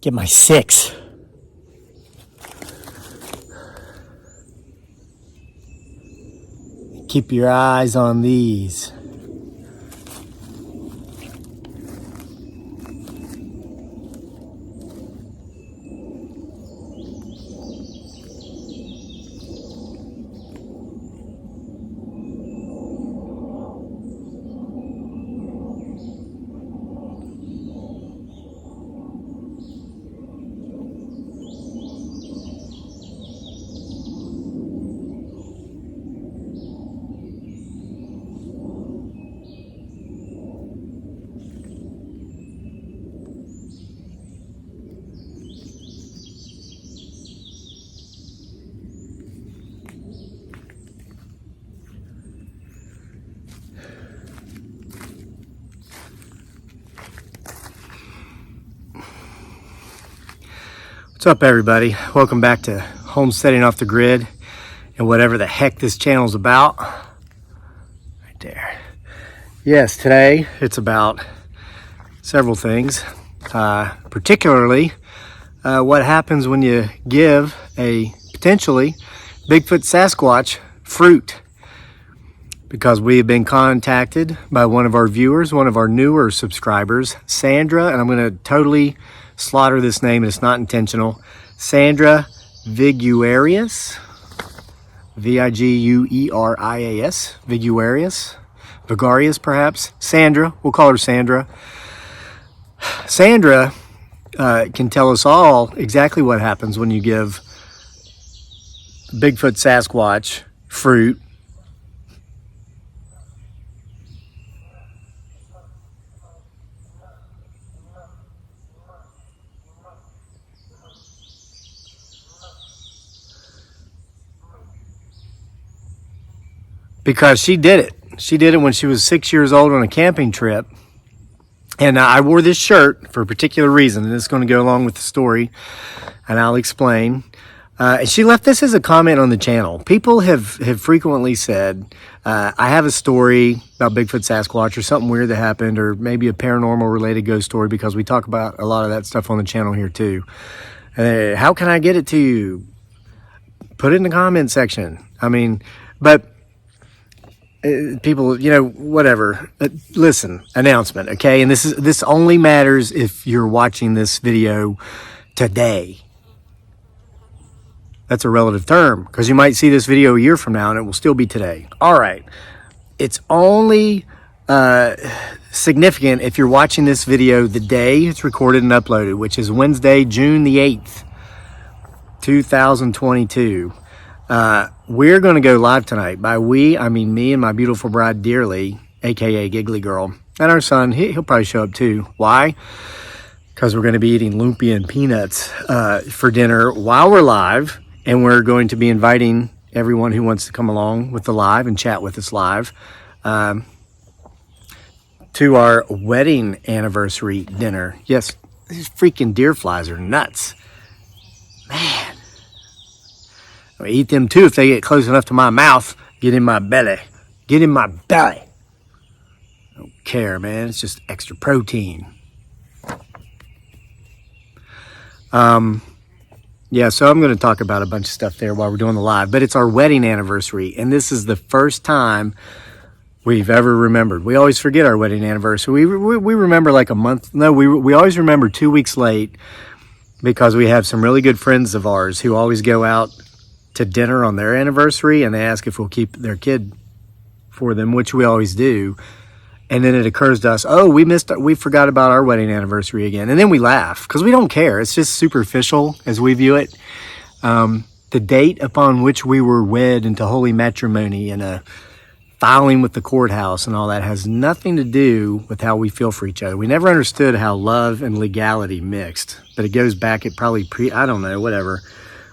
Get my 6. Keep your eyes on these. What's up, everybody? Welcome back to Homesteading Off the Grid and whatever the heck this channel's about. Right there. Yes, today it's about several things, particularly what happens when you give a potentially Bigfoot Sasquatch fruit. Because we have been contacted by one of our viewers, one of our newer subscribers, Sandra, and I'm going to totally slaughter this name, and it's not intentional. Sandra Viguerius, Viguerias, Vigarius perhaps. Sandra, we'll call her Sandra. Sandra can tell us all exactly what happens when you give Bigfoot Sasquatch fruit. Because she did it. She did it when she was 6 years old on a camping trip. And I wore this shirt for a particular reason, and it's going to go along with the story, and I'll explain. She left this as a comment on the channel. People have frequently said, I have a story about Bigfoot Sasquatch or something weird that happened, or maybe a paranormal related ghost story, because we talk about a lot of that stuff on the channel here too. How can I get it to you? Put it in the comment section. I mean, but people, whatever. Listen, announcement, okay? And this only matters if you're watching this video today. That's a relative term, because you might see this video a year from now and it will still be today. All right. It's only significant if you're watching this video the day it's recorded and uploaded, which is Wednesday, June the 8th, 2022. We're going to go live tonight. By we, I mean me and my beautiful bride, Dearly, aka Giggly Girl, and our son. He'll probably show up too. Why? Because we're going to be eating lumpia and peanuts for dinner while we're live, and we're going to be inviting everyone who wants to come along with the live and chat with us live to our wedding anniversary dinner. Yes, these freaking deer flies are nuts, man. I eat them too if they get close enough to my mouth. Get in my belly. Get in my belly. I don't care, man. It's just extra protein. Yeah, so I'm going to talk about a bunch of stuff there while we're doing the live. But it's our wedding anniversary, and this is the first time we've ever remembered. We always forget our wedding anniversary. We remember like a month. No, we always remember 2 weeks late, because we have some really good friends of ours who always go out to dinner on their anniversary, and they ask if we'll keep their kid for them, which we always do. And then it occurs to us, oh, we forgot about our wedding anniversary again. And then we laugh, because we don't care. It's just superficial as we view it. The date upon which we were wed into holy matrimony and filing with the courthouse and all that has nothing to do with how we feel for each other. We never understood how love and legality mixed, but it goes back at probably I don't know, whatever.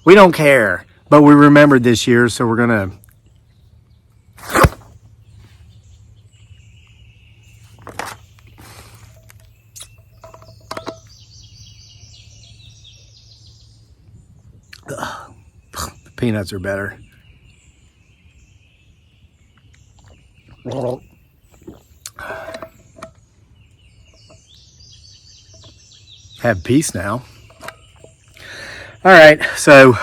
We don't care. But we remembered this year, so we're going to... The peanuts are better. Have peace now. All right. So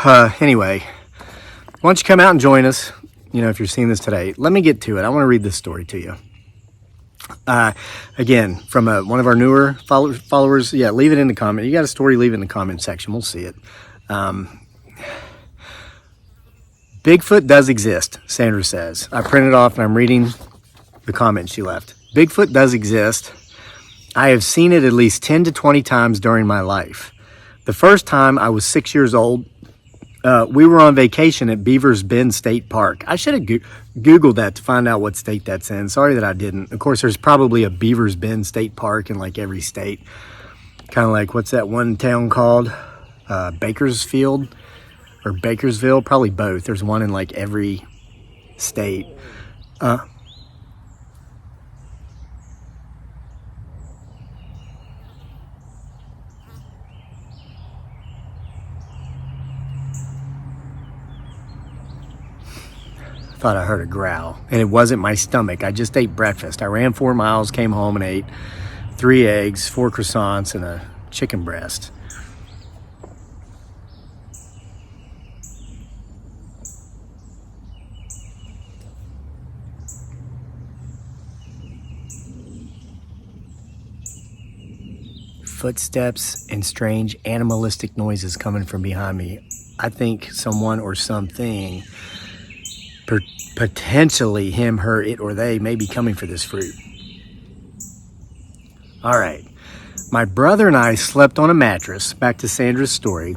anyway, why don't you come out and join us? You know, if you're seeing this today, let me get to it. I want to read this story to you. Again, from one of our newer followers. Yeah, leave it in the comment. You got a story, leave it in the comment section. We'll see it. Bigfoot does exist, Sandra says. I printed off and I'm reading the comment she left. Bigfoot does exist. I have seen it at least 10 to 20 times during my life. The first time I was 6 years old, we were on vacation at Beaver's Bend State Park. I should have Googled that to find out what state that's in. Sorry that I didn't. Of course, there's probably a Beaver's Bend State Park in like every state. Kind of like, what's that one town called? Bakersfield or Bakersville? Probably both. There's one in like every state. Thought I heard a growl, and it wasn't my stomach. I just ate breakfast. I ran 4 miles, came home and ate 3 eggs, 4 croissants, and a chicken breast. Footsteps and strange animalistic noises coming from behind me. I think someone or something, potentially him, her, it, or they, may be coming for this fruit. All right. My brother and I slept on a mattress. Back to Sandra's story.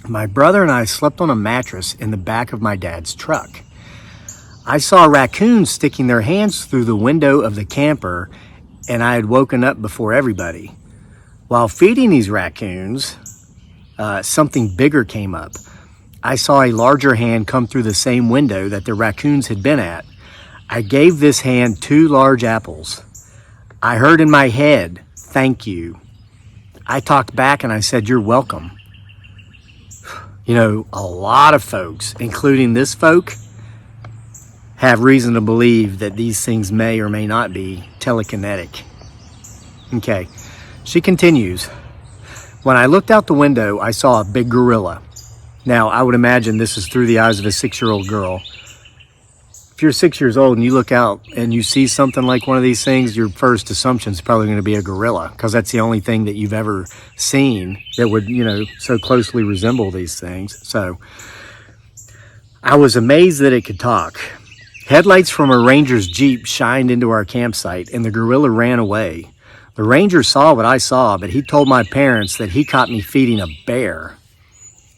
My brother and I slept on a mattress in the back of my dad's truck. I saw raccoons sticking their hands through the window of the camper, and I had woken up before everybody. While feeding these raccoons, something bigger came up. I saw a larger hand come through the same window that the raccoons had been at. I gave this hand 2 large apples. I heard in my head, "Thank you." I talked back and I said, "You're welcome." You know, a lot of folks, including this folk, have reason to believe that these things may or may not be telekinetic. Okay, she continues. When I looked out the window, I saw a big gorilla. Now, I would imagine this is through the eyes of a 6-year-old girl. If you're 6 years old and you look out and you see something like one of these things, your first assumption is probably going to be a gorilla, because that's the only thing that you've ever seen that would, you know, so closely resemble these things. So I was amazed that it could talk. Headlights from a ranger's Jeep shined into our campsite, and the gorilla ran away. The ranger saw what I saw, but he told my parents that he caught me feeding a bear.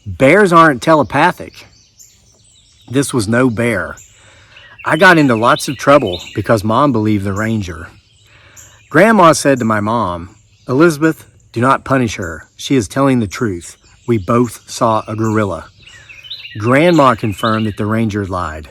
Bears aren't telepathic. This was no bear. I got into lots of trouble because Mom believed the ranger. Grandma said to my mom, "Elizabeth, do not punish her. She is telling the truth. We both saw a gorilla." Grandma confirmed that the ranger lied.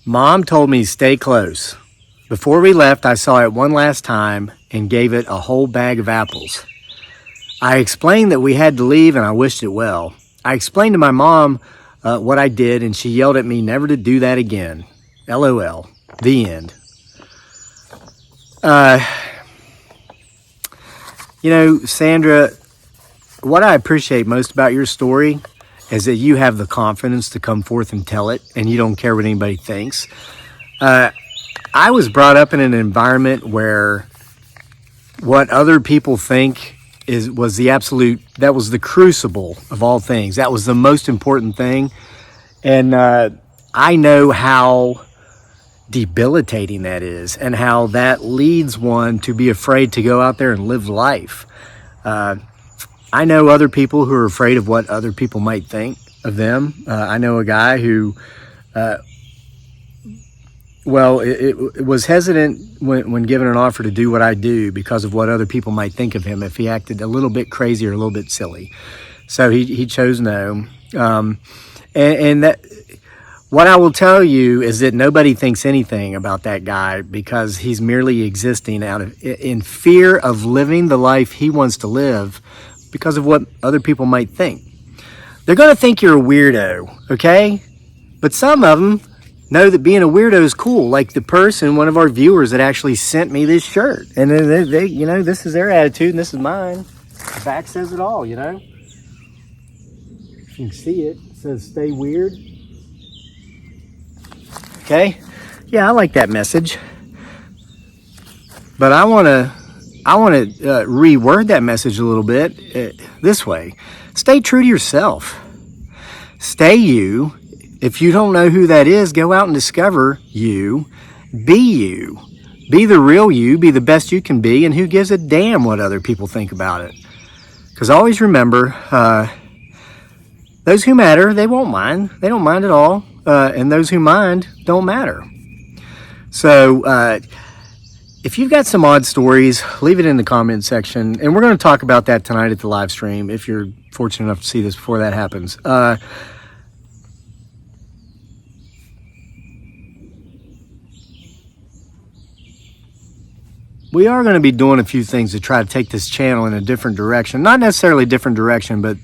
Mom told me stay close. Before we left, I saw it one last time and gave it a whole bag of apples. I explained that we had to leave and I wished it well. I explained to my mom what I did, and she yelled at me never to do that again. LOL. The end. You know, Sandra, what I appreciate most about your story is that you have the confidence to come forth and tell it, and you don't care what anybody thinks. I was brought up in an environment where what other people think was the crucible of all things. That was the most important thing. And I know how debilitating that is, and how that leads one to be afraid to go out there and live life. I know other people who are afraid of what other people might think of them. I know a guy who, it was hesitant when given an offer to do what I do because of what other people might think of him if he acted a little bit crazy or a little bit silly. So he chose no. And that What I will tell you is that nobody thinks anything about that guy because he's merely existing in fear of living the life he wants to live because of what other people might think. They're going to think you're a weirdo, okay? But some of them know that being a weirdo is cool, like the person, one of our viewers that actually sent me this shirt. And they you know, this is their attitude and this is mine. The back says it all, you know? You can see it. It says, stay weird. Okay? Yeah, I like that message. But I want to reword that message a little bit this way. Stay true to yourself. Stay you. If you don't know who that is, go out and discover you. Be you. Be the real you. Be the best you can be. And who gives a damn what other people think about it? Because always remember, those who matter, they won't mind. They don't mind at all. And those who mind don't matter. So if you've got some odd stories, leave it in the comment section. And we're going to talk about that tonight at the live stream if you're fortunate enough to see this before that happens. We are going to be doing a few things to try to take this channel in a different direction. Not necessarily a different direction, but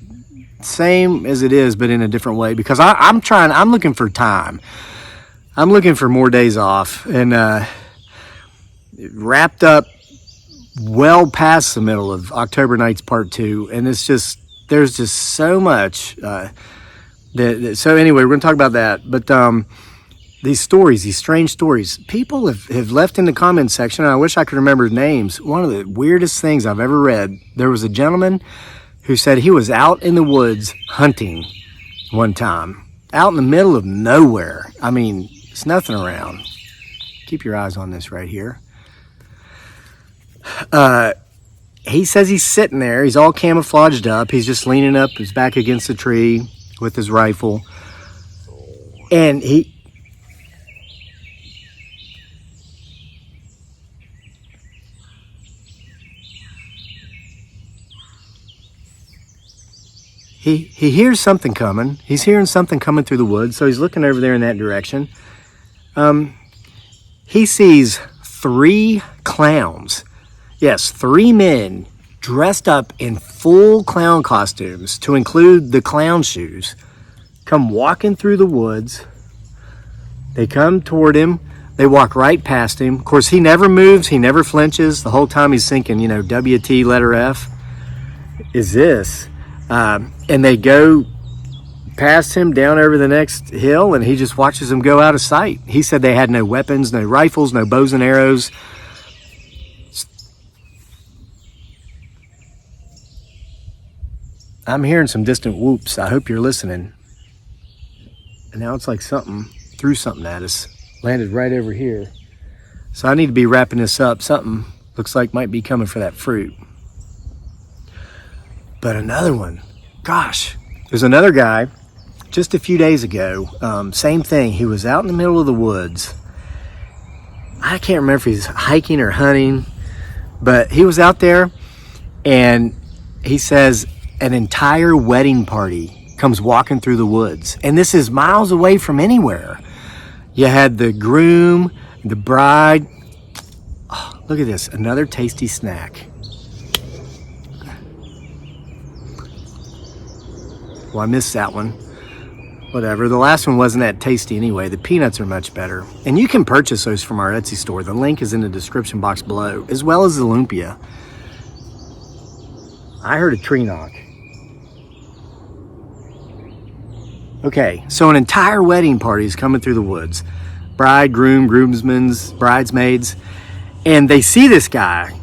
same as it is, but in a different way. Because I'm looking for time. I'm looking for more days off. And wrapped up well past the middle of October Nights Part 2. And it's just, there's just so much. So anyway, we're going to talk about that. But these stories, these strange stories, people have left in the comment section, and I wish I could remember names. One of the weirdest things I've ever read, there was a gentleman who said he was out in the woods hunting one time, out in the middle of nowhere. I mean, it's nothing around. Keep your eyes on this right here. He says he's sitting there. He's all camouflaged up. He's just leaning up his back against a tree with his rifle. And he hears something coming. He's hearing something coming through the woods, so he's looking over there in that direction. He sees 3 clowns. Yes, 3 men dressed up in full clown costumes, to include the clown shoes, come walking through the woods. They come toward him. They walk right past him. Of course, he never moves. He never flinches. The whole time he's thinking, you know, WT letter F is this. And they go past him down over the next hill, and he just watches them go out of sight. He said they had no weapons, no rifles, no bows and arrows. I'm hearing some distant whoops. I hope you're listening. And now it's like something threw something at us. Landed right over here. So I need to be wrapping this up. Something looks like might be coming for that fruit. But another one, gosh, there's another guy just a few days ago, same thing. He was out in the middle of the woods. I can't remember if he's hiking or hunting, but he was out there, and he says an entire wedding party comes walking through the woods. And this is miles away from anywhere. You had the groom, the bride. Oh, look at this, another tasty snack. Well, I missed that one. Whatever. The last one wasn't that tasty anyway. The peanuts are much better. And you can purchase those from our Etsy store. The link is in the description box below, as well as the lumpia. I heard a tree knock. Okay, so an entire wedding party is coming through the woods. Bride, groom, groomsmen, bridesmaids. And they see this guy,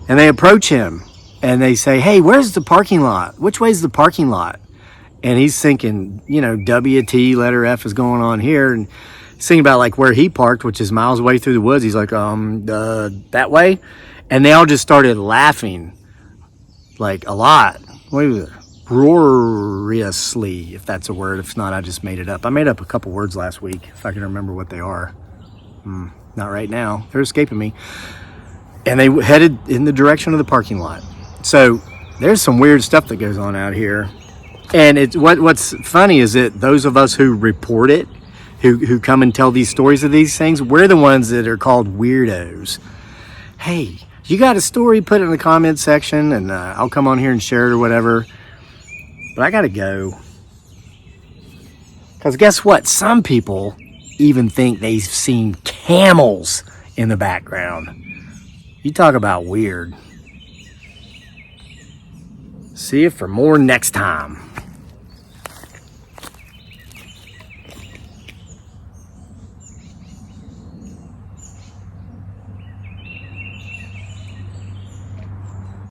and they approach him, and they say, hey, where's the parking lot? Which way's the parking lot? And he's thinking, you know, WT letter F is going on here. And he's thinking about like where he parked, which is miles away through the woods. He's like, that way. And they all just started laughing, like a lot. Roariously, if that's a word. If not, I just made it up. I made up a couple words last week, if I can remember what they are. Not right now. They're escaping me. And they headed in the direction of the parking lot. So there's some weird stuff that goes on out here. And what's funny is that those of us who report it who come and tell these stories of these things. We're the ones that are called weirdos. Hey, you got a story, put it in the comment section, and I'll come on here and share it or whatever. But I gotta go. Because guess what? Some people even think they've seen camels in the background. You talk about weird. See you for more next time.